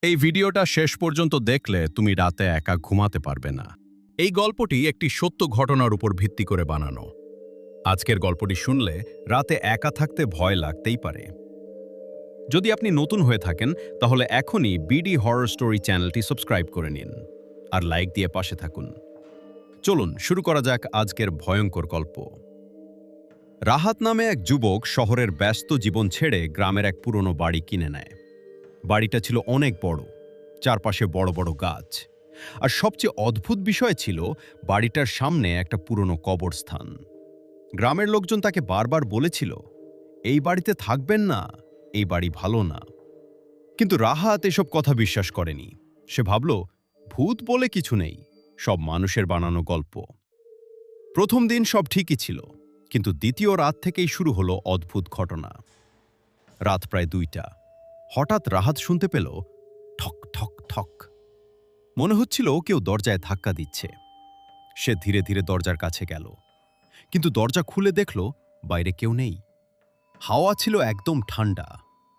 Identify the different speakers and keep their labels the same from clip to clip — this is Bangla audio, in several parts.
Speaker 1: এই ভিডিওটা শেষ পর্যন্ত দেখলে তুমি রাতে একা ঘুমাতে পারবে না। এই গল্পটি একটি সত্য ঘটনার উপর ভিত্তি করে বানানো। আজকের গল্পটি শুনলে রাতে একা থাকতে ভয় লাগতেই পারে। যদি আপনি নতুন হয়ে থাকেন তাহলে এখনই বিডি হরর স্টোরি চ্যানেলটি সাবস্ক্রাইব করে নিন আর লাইক দিয়ে পাশে থাকুন। চলুন শুরু করা যাক আজকের ভয়ঙ্কর গল্প। রাহাত নামে এক যুবক শহরের ব্যস্ত জীবন ছেড়ে গ্রামের এক পুরনো বাড়ি কিনে নেয়। বাড়িটা ছিল অনেক বড়, চারপাশে বড় বড় গাছ, আর সবচেয়ে অদ্ভুত বিষয় ছিল বাড়িটার সামনে একটা পুরনো কবরস্থান। গ্রামের লোকজন তাকে বারবার বলেছিল, এই বাড়িতে থাকবেন না, এই বাড়ি ভালো না। কিন্তু রাহাত এসব কথা বিশ্বাস করেনি। সে ভাবল, ভূত বলে কিছু নেই, সব মানুষের বানানো গল্প। প্রথম দিন সব ঠিকই ছিল, কিন্তু দ্বিতীয় রাত থেকেই শুরু হলো অদ্ভুত ঘটনা। রাত প্রায় 2টা। হঠাৎ রাহাত শুনতে পেল ঠক ঠক ঠক। মনে হচ্ছিল কেউ দরজায় ধাক্কা দিচ্ছে। সে ধীরে ধীরে দরজার কাছে গেল, কিন্তু দরজা খুলে দেখল বাইরে কেউ নেই। হাওয়া ছিল একদম ঠান্ডা,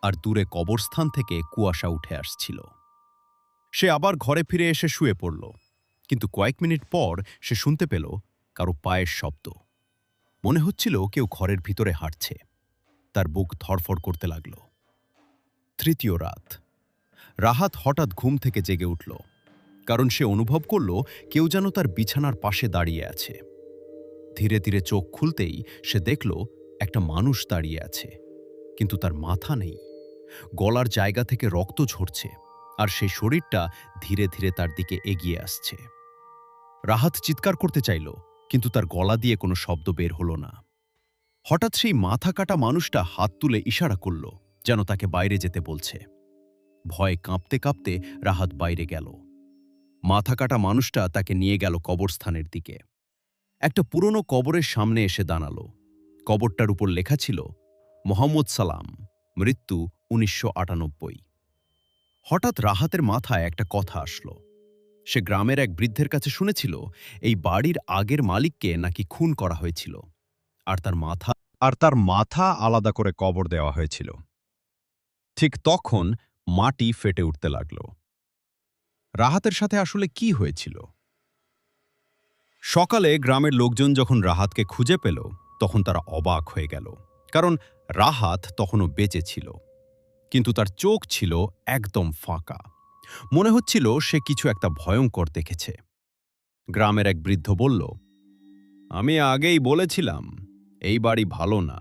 Speaker 1: আর দূরে কবরস্থান থেকে কুয়াশা উঠে আসছিল। সে আবার ঘরে ফিরে এসে শুয়ে পড়ল, কিন্তু কয়েক মিনিট পর সে শুনতে পেল কারো পায়ের শব্দ। মনে হচ্ছিল কেউ ঘরের ভিতরে হাঁটছে। তার বুক ধড়ফড় করতে লাগল। তৃতীয় রাত। রাহাত হঠাৎ ঘুম থেকে জেগে উঠল, কারণ সে অনুভব করল কেউ যেন তার বিছানার পাশে দাঁড়িয়ে আছে। ধীরে ধীরে চোখ খুলতেই সে দেখল একটা মানুষ দাঁড়িয়ে আছে, কিন্তু তার মাথা নেই। গলার জায়গা থেকে রক্ত ঝরছে, আর সেই শরীরটা ধীরে ধীরে তার দিকে এগিয়ে আসছে। রাহাত চিৎকার করতে চাইল, কিন্তু তার গলা দিয়ে কোনো শব্দ বের হলো না। হঠাৎ সেই মাথা কাটা মানুষটা হাত তুলে ইশারা করল, যেন তাকে বাইরে যেতে বলছে। ভয়ে কাঁপতে কাঁপতে রাহাত বাইরে গেল। মাথা কাটা মানুষটা তাকে নিয়ে গেল কবরস্থানের দিকে। একটা পুরনো কবরের সামনে এসে দাঁড়ালো। কবরটার উপর লেখা ছিল, মোহাম্মদ সালাম, মৃত্যু 1998। হঠাৎ রাহাতের মাথায় একটা কথা আসলো। সে গ্রামের এক বৃদ্ধের কাছে শুনেছিল এই বাড়ির আগের মালিককে নাকি খুন করা হয়েছিল, আর তার মাথা আলাদা করে কবর দেওয়া হয়েছিল। ঠিক তখন মাটি ফেটে উঠতে লাগল। রাহাতের সাথে আসলে কি হয়েছিল? সকালে গ্রামের লোকজন যখন রাহাতকে খুঁজে পেল, তখন তারা অবাক হয়ে গেল, কারণ রাহাত তখনও বেঁচে ছিল, কিন্তু তার চোখ ছিল একদম ফাঁকা। মনে হচ্ছিল সে কিছু একটা ভয়ঙ্কর দেখেছে। গ্রামের এক বৃদ্ধ বলল, আমি আগেই বলেছিলাম এই বাড়ি ভালো না।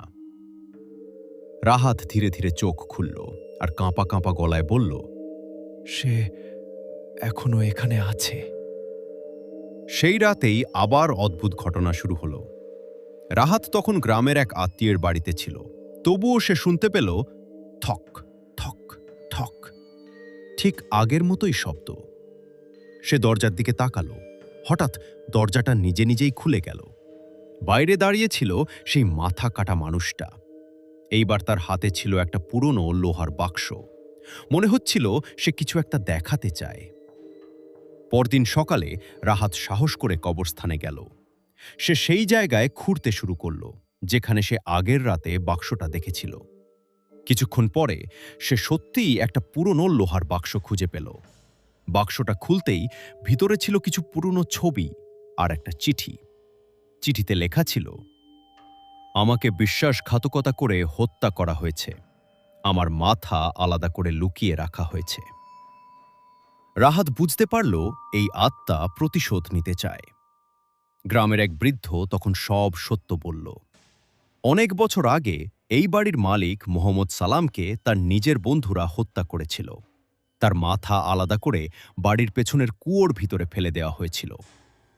Speaker 1: রাহাত ধীরে ধীরে চোখ খুলল, আর কাঁপা কাঁপা গলায় বলল, সে এখনো এখানে আছে। সেই রাতেই আবার অদ্ভুত ঘটনা শুরু হলো। রাহাত তখন গ্রামের এক আত্মীয়ের বাড়িতে ছিল, তবুও সে শুনতে পেল থক থক থক, ঠিক আগের মতোই শব্দ। সে দরজার দিকে তাকালো। হঠাৎ দরজাটা নিজে নিজেই খুলে গেল। বাইরে দাঁড়িয়ে ছিল সেই মাথা কাটা মানুষটা। এইবার তার হাতে ছিল একটা পুরনো লোহার বাক্স। মনে হচ্ছিল সে কিছু একটা দেখাতে চায়। পরদিন সকালে রাহাত সাহস করে কবরস্থানে গেল। সে সেই জায়গায় খুঁড়তে শুরু করল যেখানে সে আগের রাতে বাক্সটা দেখেছিল। কিছুক্ষণ পরে সে সত্যিই একটা পুরনো লোহার বাক্স খুঁজে পেল। বাক্সটা খুলতেই ভিতরে ছিল কিছু পুরনো ছবি আর একটা চিঠি। চিঠিতে লেখা ছিল, আমাকে বিশ্বাসঘাতকতা করে হত্যা করা হয়েছে, আমার মাথা আলাদা করে লুকিয়ে রাখা হয়েছে। রাহাত বুঝতে পারল এই আত্মা প্রতিশোধ নিতে চায়। গ্রামের এক বৃদ্ধ তখন সব সত্য বলল। অনেক বছর আগে এই বাড়ির মালিক মোহাম্মদ সালামকে তার নিজের বন্ধুরা হত্যা করেছিল। তার মাথা আলাদা করে বাড়ির পেছনের কুয়োর ভিতরে ফেলে দেওয়া হয়েছিল।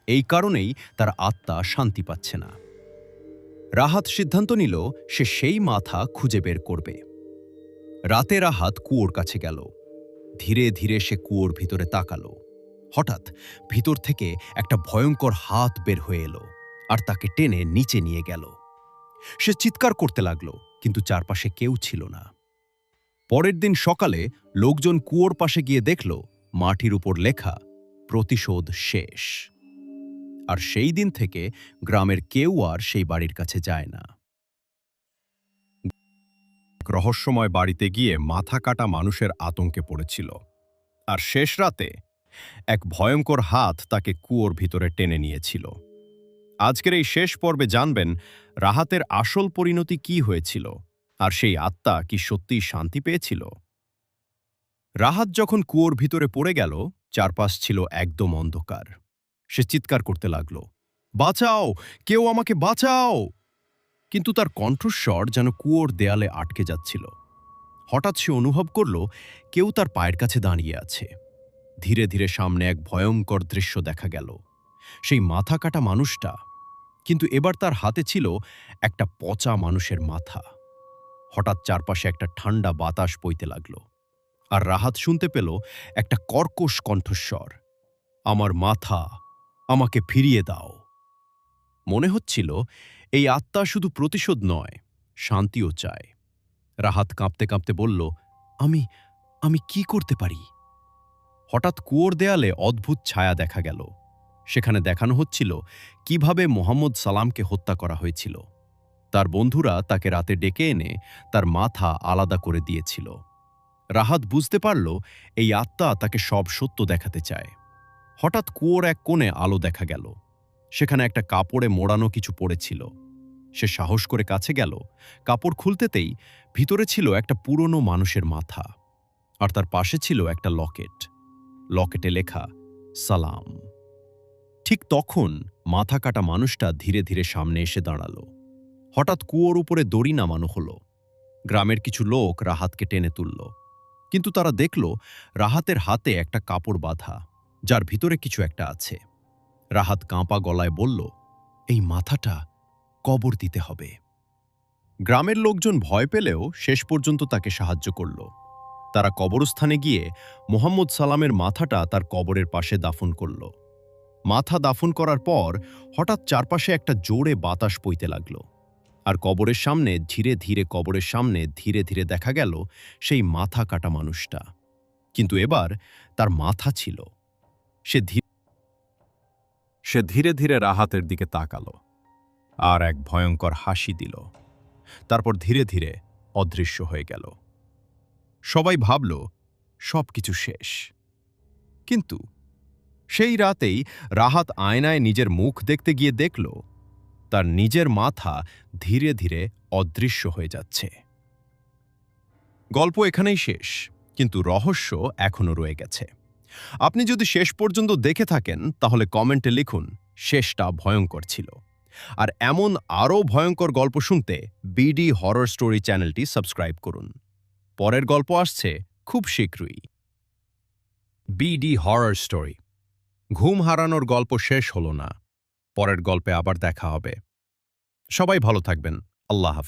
Speaker 1: এই কারণেই তার আত্মা শান্তি পাচ্ছে না। রাহাত সিদ্ধান্ত নিল সে সেই মাথা খুঁজে বের করবে। রাতে রাহাত কুয়োর কাছে গেল। ধীরে ধীরে সে কুয়োর ভিতরে তাকালো। হঠাৎ ভিতর থেকে একটা ভয়ঙ্কর হাত বের হয়ে এলো, আর তাকে টেনে নিচে নিয়ে গেল। সে চিৎকার করতে লাগলো, কিন্তু চারপাশে কেউ ছিল না। পরের দিন সকালে লোকজন কুয়োর পাশে গিয়ে দেখল মাটির উপর লেখা, প্রতিশোধ শেষ। আর সেই দিন থেকে গ্রামের কেউ আর সেই বাড়ির কাছে যায় না। রহস্যময় বাড়িতে গিয়ে মাথা কাটা মানুষের আতঙ্কে পড়েছিল। আর শেষ রাতে এক ভয়ঙ্কর হাত তাকে কুয়োর ভিতরে টেনে নিয়েছিল। আজকের এই শেষ পর্বে জানবেন রাহাতের আসল পরিণতি কি হয়েছিল, আর সেই আত্মা কি সত্যিই শান্তি পেয়েছিল। রাহাত যখন কুয়োর ভিতরে পড়ে গেল, চারপাশ ছিল একদম অন্ধকার। সে চিৎকার করতে লাগল, বাঁচাও, কেউ আমাকে বাঁচাও! কিন্তু তার কণ্ঠস্বর যেন কুয়োর দেয়ালে আটকে যাচ্ছিল। হঠাৎ সে অনুভব করল কেউ তার পায়ের কাছে দাঁড়িয়ে আছে। ধীরে ধীরে সামনে এক ভয়ঙ্কর দৃশ্য দেখা গেল। সেই মাথা কাটা মানুষটা, কিন্তু এবার তার হাতে ছিল একটা পচা মানুষের মাথা। হঠাৎ চারপাশে একটা ঠান্ডা বাতাস বইতে লাগল, আর রাহাত শুনতে পেল একটা কর্কশ কণ্ঠস্বর, আমার মাথা, আমাকে ফিরিয়ে দাও। মনে হচ্ছিল এই আত্মা শুধু প্রতিশোধ নয়, শান্তিও চায়। রাহাত কাঁপতে কাঁপতে বলল, আমি আমি কি করতে পারি? হঠাৎ কুয়োর দেয়ালে অদ্ভুত ছায়া দেখা গেল। সেখানে দেখানো হচ্ছিল কিভাবে মোহাম্মদ সালামকে হত্যা করা হয়েছিল। তার বন্ধুরা তাকে রাতে ডেকে এনে তার মাথা আলাদা করে দিয়েছিল। রাহাত বুঝতে পারল এই আত্মা তাকে সব সত্য দেখাতে চায়। হঠাৎ কুয়োর এক কোণে আলো দেখা গেল। সেখানে একটা কাপড়ে মোড়ানো কিছু পড়েছিল। সে সাহস করে কাছে গেল। কাপড় খুলতেতেই ভিতরে ছিল একটা পুরনো মানুষের মাথা, আর তার পাশে ছিল একটা লকেট। লকেটে লেখা, সালাম। ঠিক তখন মাথা কাটা মানুষটা ধীরে ধীরে সামনে এসে দাঁড়ালো। হঠাৎ কুয়োর উপরে দড়ি নামানো হলো। গ্রামের কিছু লোক রাহাতকে টেনে তুলল, কিন্তু তারা দেখল রাহাতের হাতে একটা কাপড় বাঁধা, যার ভিতরে কিছু একটা আছে। রাহাত কাঁপা গলায় বলল, এই মাথাটা কবর দিতে হবে। গ্রামের লোকজন ভয় পেলেও শেষ পর্যন্ত তাকে সাহায্য করল। তারা কবরস্থানে গিয়ে মোহাম্মদ সালামের মাথাটা তার কবরের পাশে দাফন করল। মাথা দাফন করার পর হঠাৎ চারপাশে একটা জোরে বাতাস বইতে লাগল, আর কবরের সামনে ধীরে ধীরে দেখা গেল সেই মাথা কাটা মানুষটা। কিন্তু এবার তার মাথা ছিল। সে ধীরে ধীরে রাহাতের দিকে তাকালো, আর এক ভয়ঙ্কর হাসি দিল। তারপর ধীরে ধীরে অদৃশ্য হয়ে গেল। সবাই ভাবল সবকিছু শেষ। কিন্তু সেই রাতেই রাহাত আয়নায় নিজের মুখ দেখতে গিয়ে দেখল তার নিজের মাথা ধীরে ধীরে অদৃশ্য হয়ে যাচ্ছে। গল্প এখানেই শেষ, কিন্তু রহস্য এখনো রয়ে গেছে। আপনি যদি শেষ পর্যন্ত দেখে থাকেন তাহলে কমেন্টে লিখুন শেষটা ভয়ঙ্কর ছিল। আর এমন আরও ভয়ঙ্কর গল্প শুনতে বিডি হরর স্টোরি চ্যানেলটি সাবস্ক্রাইব করুন। পরের গল্প আসছে খুব শীঘ্রই। BD horror story. ঘুম হারানোর গল্প শেষ হলো না। পরের গল্পে আবার দেখা হবে। সবাই ভালো থাকবেন। আল্লাহ হাফেজ।